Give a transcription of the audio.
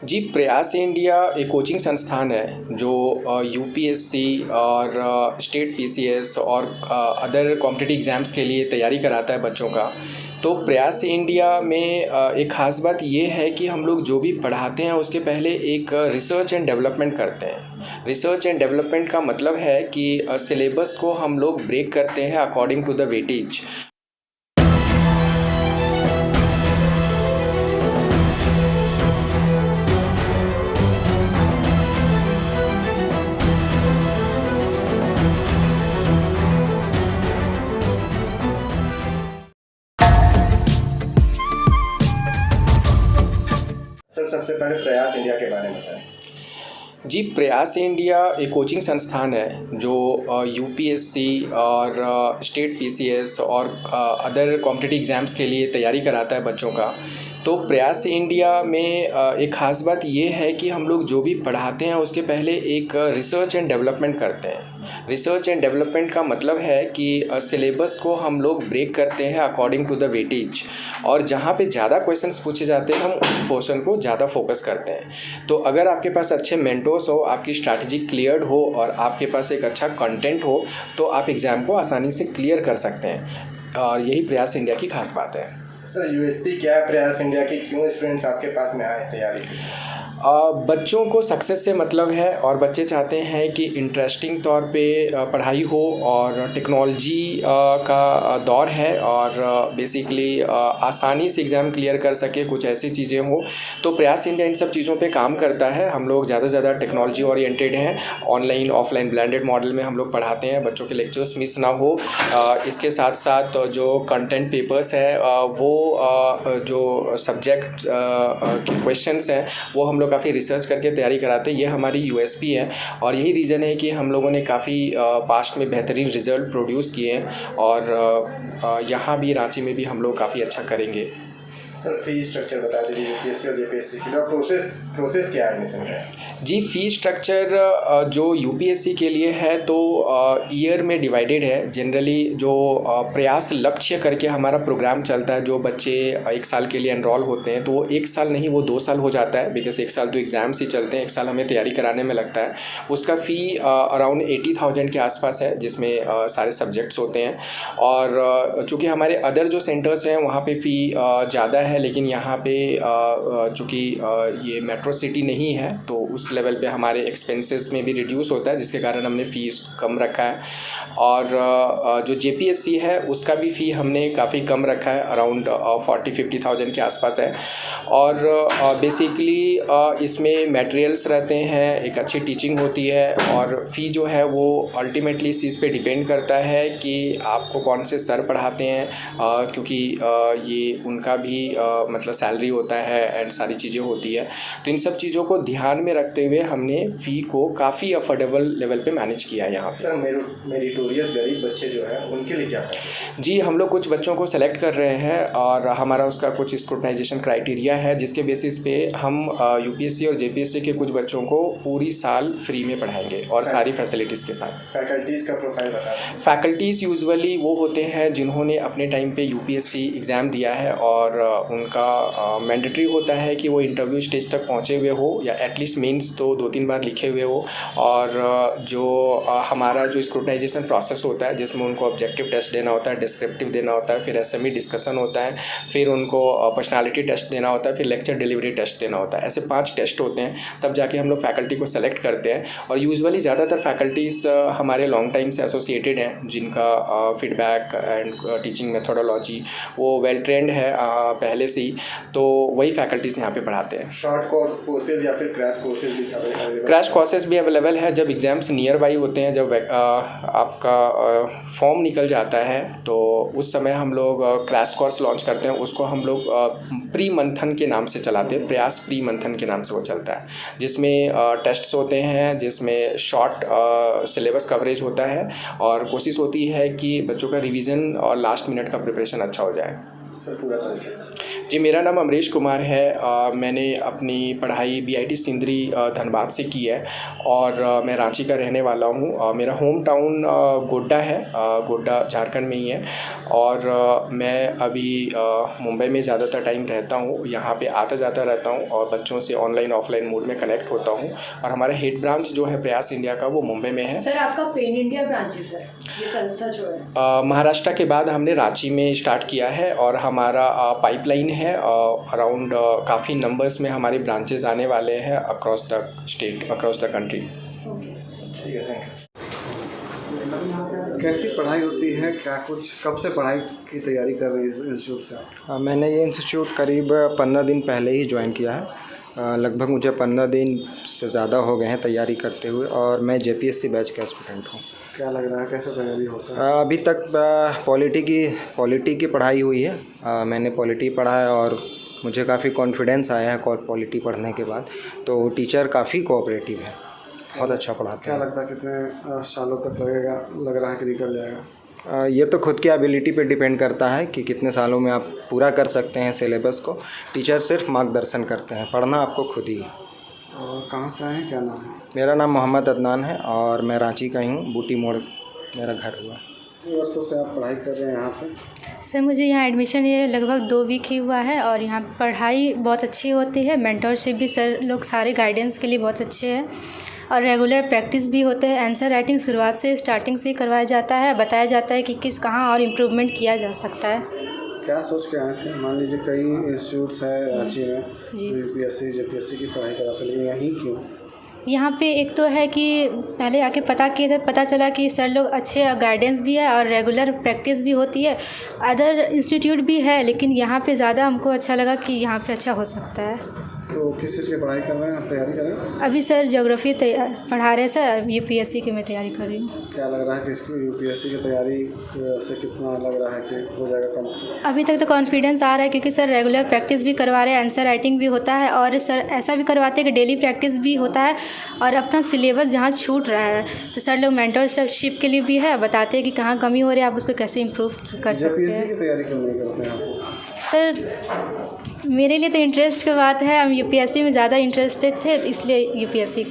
जी, प्रयास इंडिया एक कोचिंग संस्थान है जो यूपीएससी और स्टेट पीसीएस और अदर कॉम्पिटिटिव एग्ज़ाम्स के लिए तैयारी कराता है बच्चों का। तो प्रयास इंडिया में एक ख़ास बात ये है कि हम लोग जो भी पढ़ाते हैं उसके पहले एक रिसर्च एंड डेवलपमेंट करते हैं। रिसर्च एंड डेवलपमेंट का मतलब है कि सिलेबस को हम लोग ब्रेक करते हैं according to the weightage. Sir, सबसे पहले प्रयास इंडिया के बारे में बताएं। जी, प्रयास इंडिया एक कोचिंग संस्थान है जो यूपीएससी और स्टेट पीसीएस और अदर कॉम्पिटिटिव एग्ज़ाम्स के लिए तैयारी कराता है बच्चों का। तो प्रयास इंडिया में एक ख़ास बात ये है कि हम लोग जो भी पढ़ाते हैं उसके पहले एक रिसर्च एंड डेवलपमेंट करते हैं। रिसर्च एंड डेवलपमेंट का मतलब है कि सिलेबस को हम लोग ब्रेक करते हैं अकॉर्डिंग टू द वेटेज, और जहाँ पे ज़्यादा क्वेश्चंस पूछे जाते हैं हम उस पोर्शन को ज़्यादा फोकस करते हैं। तो अगर आपके पास अच्छे मेंटोर्स हो, आपकी स्ट्रैटेजी क्लियर्ड हो और आपके पास एक अच्छा कंटेंट हो तो आप एग्ज़ाम को आसानी से क्लियर कर सकते हैं, और यही प्रयास इंडिया की खास बात है। सर, यूएसपी क्या है प्रयास इंडिया की? क्यों स्टूडेंट्स आपके पास में आए तैयारी के लिए? बच्चों को सक्सेस से मतलब है और बच्चे चाहते हैं कि इंटरेस्टिंग तौर पे पढ़ाई हो, और टेक्नोलॉजी का दौर है और बेसिकली आसानी से एग्ज़ाम क्लियर कर सके, कुछ ऐसी चीज़ें हो। तो प्रयास इंडिया इन सब चीज़ों पे काम करता है। हम लोग ज़्यादा से ज़्यादा टेक्नोलॉजी ओरिएंटेड हैं। ऑनलाइन ऑफलाइन ब्लेंडेड मॉडल में हम लोग पढ़ाते हैं, बच्चों के लेक्चर्स मिस ना हो। इसके साथ साथ जो कंटेंट पेपर्स है वो जो सब्जेक्ट के क्वेश्चंस हैं वो हम लोग काफ़ी रिसर्च करके तैयारी कराते हैं। ये हमारी यूएसपी है और यही रीज़न है कि हम लोगों ने काफ़ी पास्ट में बेहतरीन रिज़ल्ट प्रोड्यूस किए हैं, और यहाँ भी रांची में भी हम लोग काफ़ी अच्छा करेंगे। सर, फी स्ट्रक्चर बता दीजिए यूपीएससी और जेपीएससी के लिए, और प्रोसेस क्या है एडमिशन का? जी, फ़ी स्ट्रक्चर जो यूपीएससी के लिए है तो ईयर में डिवाइडेड है। जनरली जो प्रयास लक्ष्य करके हमारा प्रोग्राम चलता है, जो बच्चे 1 साल के लिए एनरोल होते हैं तो वो 1 साल नहीं, वो 2 साल हो जाता है, बिकॉज़ 1 साल तो एग्ज़ाम्स ही चलते हैं, 1 साल हमें तैयारी कराने में लगता है। उसका फ़ी अराउंड 80,000 के आसपास है, जिसमें सारे सब्जेक्ट्स होते हैं। और चूँकि हमारे अदर जो सेंटर्स हैं वहाँ पे फ़ी ज़्यादा है, लेकिन यहाँ पे चूँकि ये मेट्रो सिटी नहीं है तो उस लेवल पे हमारे एक्सपेंसेस में भी रिड्यूस होता है, जिसके कारण हमने फ़ीस कम रखा है। और जो जेपीएससी है उसका भी फ़ी हमने काफ़ी कम रखा है, अराउंड 40-50,000 के आसपास है। और बेसिकली इसमें मटेरियल्स रहते हैं, एक अच्छी टीचिंग होती है, और फ़ी जो है वो अल्टीमेटली इस चीज़ पे डिपेंड करता है कि आपको कौन से सर पढ़ाते हैं, क्योंकि ये उनका भी मतलब सैलरी होता है एंड सारी चीज़ें होती है। तो इन सब चीज़ों को ध्यान में रखते हुए हमने फ़ी को काफ़ी अफोर्डेबल लेवल पे मैनेज किया है यहाँ पे। सर, मेरिटोरियस गरीब बच्चे जो हैं उनके लिए क्या है? जी, हम लोग कुछ बच्चों को सेलेक्ट कर रहे हैं और हमारा उसका कुछ स्क्रूटनाइजेशन क्राइटेरिया है, जिसके बेसिस पे हम यूपीएससी और जेपीएससी के कुछ बच्चों को पूरी साल फ्री में पढ़ाएंगे और सारी फैसिलिटीज़ के साथ। फैकल्टीज़ का प्रोफाइल बता दें। फैकल्टीज़ यूजुअली वो होते हैं जिन्होंने अपने टाइम पे यूपीएससी एग्ज़ाम दिया है और उनका मैंडेटरी होता है कि वो इंटरव्यू स्टेज तक पहुँचे हुए हो, या एटलीस्ट मेंस तो 2-3 बार लिखे हुए हो। और जो हमारा जो स्क्रूटनाइजेशन प्रोसेस होता है, जिसमें उनको ऑब्जेक्टिव टेस्ट देना होता है, डिस्क्रिप्टिव देना होता है, फिर एसएमई डिस्कशन होता है, फिर उनको पर्सनालिटी टेस्ट देना होता है, फिर लेक्चर डिलीवरी टेस्ट देना होता है। ऐसे 5 टेस्ट होते हैं, तब जाके हम लोग फैकल्टी को सेलेक्ट करते हैं। और यूजुअली ज़्यादातर फैकल्टीज़ हमारे लॉन्ग टाइम से एसोसिएटेड हैं, जिनका फीडबैक एंड टीचिंग मेथोडोलॉजी वो वेल ट्रेंड है पहले से ही, तो वही फैकल्टीज़ यहाँ पे पढ़ाते हैं। शॉर्ट कोर्सेज या फिर क्रैश कोर्सेज भी अवेलेबल? क्रैश कोर्सेज भी अवेलेबल है। जब एग्ज़ाम्स नियर बाई होते हैं, जब आपका फॉर्म निकल जाता है तो उस समय हम लोग क्रैश कोर्स लॉन्च करते हैं। उसको हम लोग प्री मंथन के नाम से चलाते हैं, प्रयास प्री मंथन के नाम से वो चलता है, जिसमें टेस्ट्स होते हैं, जिसमें शॉर्ट सिलेबस कवरेज होता है, और कोशिश होती है कि बच्चों का रिवीजन और लास्ट मिनट का प्रिपरेशन अच्छा हो जाए। सर, पूरा परिचय? जी, मेरा नाम अमरीश कुमार है। मैंने अपनी पढ़ाई बीआईटी सिंदरी धनबाद से की है और मैं रांची का रहने वाला हूँ। मेरा होम टाउन गोड्डा है, गोड्डा झारखंड में ही है और मैं अभी मुंबई में ज़्यादातर टाइम रहता हूँ। यहाँ पे आता जाता रहता हूँ और बच्चों से ऑनलाइन ऑफलाइन मोड में कनेक्ट होता हूँ और हमारा हेड ब्रांच जो है प्रयास इंडिया का वो मुंबई में है। सर, आपका पेन इंडिया ब्रांच है सर, ये संस्था जो है महाराष्ट्र के बाद हमने रांची में स्टार्ट किया है और हमारा पाइपलाइन है अराउंड काफ़ी नंबर्स में हमारे ब्रांचेस आने वाले हैं across the state, across the country. ठीक है, थैंक यू। कैसी पढ़ाई होती है, क्या कुछ कब से पढ़ाई की तैयारी कर रहे हैं इस इंस्टीट्यूट से? मैंने ये इंस्टीट्यूट करीब 15 दिन पहले ही ज्वाइन किया है। लगभग मुझे 15 दिन से ज़्यादा हो गए हैं तैयारी करते हुए और मैं जेपीएससी बैच का स्टूडेंट हूँ। क्या लग रहा है, कैसे तैयारी होता है? अभी तक पॉलिटी की पढ़ाई हुई है। मैंने पॉलिटी पढ़ा है और मुझे काफ़ी कॉन्फिडेंस आया है पॉलिटी पढ़ने के बाद। तो टीचर काफ़ी कोऑपरेटिव है, बहुत अच्छा पढ़ाते क्या हैं। लगता है कितने सालों तक लगेगा, लग रहा है कि निकल जाएगा? ये तो खुद की एबिलिटी पे डिपेंड करता है कि कितने सालों में आप पूरा कर सकते हैं सिलेबस को। टीचर सिर्फ मार्गदर्शन करते हैं, पढ़ना आपको खुद ही है। और कहाँ से आए हैं, क्या नाम है? मेरा नाम मोहम्मद अदनान है और मैं रांची का ही हूँ। बूटी मोड़ मेरा घर हुआ। कितने वर्षों से आप पढ़ाई कर रहे हैं यहाँ पे? सर, मुझे यहाँ एडमिशन ये लगभग 2 वीक ही हुआ है और यहाँ पढ़ाई बहुत अच्छी होती है। मेंटरशिप भी सर लोग सारे गाइडेंस के लिए बहुत अच्छे हैं और रेगुलर प्रैक्टिस भी होते हैं। आंसर राइटिंग शुरुआत से स्टार्टिंग से ही करवाया जाता है, बताया जाता है कि किस कहाँ और इम्प्रूवमेंट किया जा सकता है। क्या सोच के आए थे? मान लीजिए कई इंस्टीट्यूट्स हैं रांची में जी। जो यूपीएससी जेपीएससी की पढ़ाई कराते हैं, लेकिन यहीं क्यों? यहाँ पे एक तो है कि पहले आके पता किए थे, पता चला कि सर लोग अच्छे गाइडेंस भी है और रेगुलर प्रैक्टिस भी होती है। अदर इंस्टीट्यूट भी है लेकिन यहाँ पे ज़्यादा हमको अच्छा लगा कि यहाँ पे अच्छा हो सकता है। तो किस चीज़ की पढ़ाई कर रहे हैं, आप तैयारी कर रहे हैं? अभी सर ज्योग्राफी पढ़ा रहे हैं सर, यूपीएससी की मैं तैयारी कर रही हूँ। क्या लग रहा है कि इसकी यूपीएससी की तैयारी से कितना लग रहा है कि हो जाएगा कम? अभी तक तो कॉन्फिडेंस आ रहा है क्योंकि सर रेगुलर प्रैक्टिस भी करवा रहे हैं, आंसर राइटिंग भी होता है और सर ऐसा भी करवाते हैं कि डेली प्रैक्टिस भी होता है और अपना सिलेबस जहाँ छूट रहा है तो सर लोग मेंटरशिप के लिए भी है, बताते हैं कि कहाँ कमी हो रही है, आप उसको कैसे इम्प्रूव कर सकते जेपीएससी हैं। की तैयारी क्यों नहीं करते हैं आप? सर, मेरे लिए तो इंटरेस्ट की बात है, हम यूपीएससी में ज़्यादा इंटरेस्टेड थे इसलिए यूपीएससी